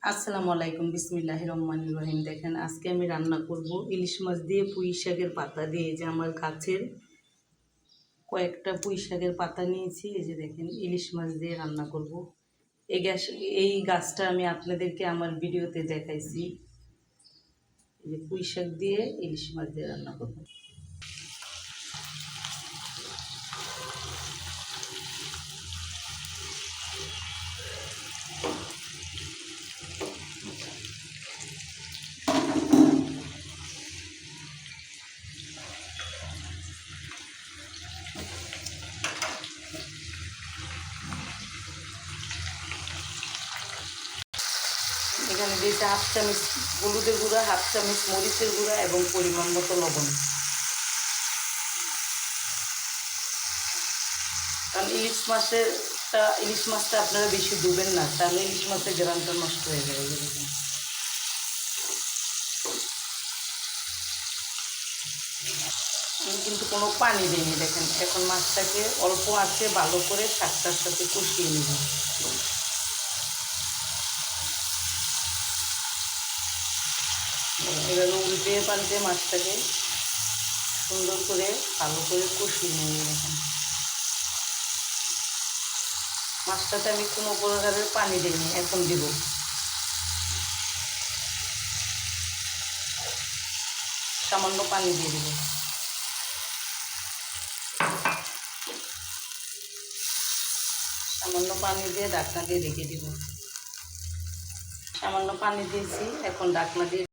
আসসালামু আলাইকুম, বিসমিল্লাহির রহমানির রহিম। দেখেন আজকে আমি রান্না করব ইলিশ মাছ দিয়ে পুঁই শাকের পাতা দিয়ে। এই যে আমার গাছের কয়েকটা পুঁই শাকের পাতা নিয়েছি, এই যে দেখেন ইলিশ মাছ দিয়ে রান্না করব। এই গাছটা আমি আপনাদেরকে আমার ভিডিওতে দেখাইছি। এই যে পুঁই শাক দিয়ে ইলিশ মাছ দিয়ে রান্না করব। এখানে দিয়েছে হাফ চামচ হলুদের গুঁড়া, হাফ চামচ মরিচের গুঁড়া এবং পরিমাণ মতো লবণ। কারণ ইলিশ মাছটা আপনারা বেশি ডুবেন না, তাহলে ইলিশ মাছের গ্রানটা নষ্ট হয়ে যাবে। আমি কিন্তু কোনো পানি দিইনি। দেখেন এখন মাছটাকে অল্প আঁচে ভালো করে শাকটার সাথে কষিয়ে নেব। এভাবে উল্টে পাল্টে মাছটাকে সুন্দর করে ভালো করে কষিয়ে নেব। দেখেন মাছটাতে আমি কোনো প্রকারের পানি দিইনি, এখন দিব। সামান্য পানি দিয়ে দেব। সামান্য পানি দিয়ে ঢাকনা দিয়ে রেখে দেব। সামান্য পানি দিয়েছি, এখন ঢাকনা দিয়ে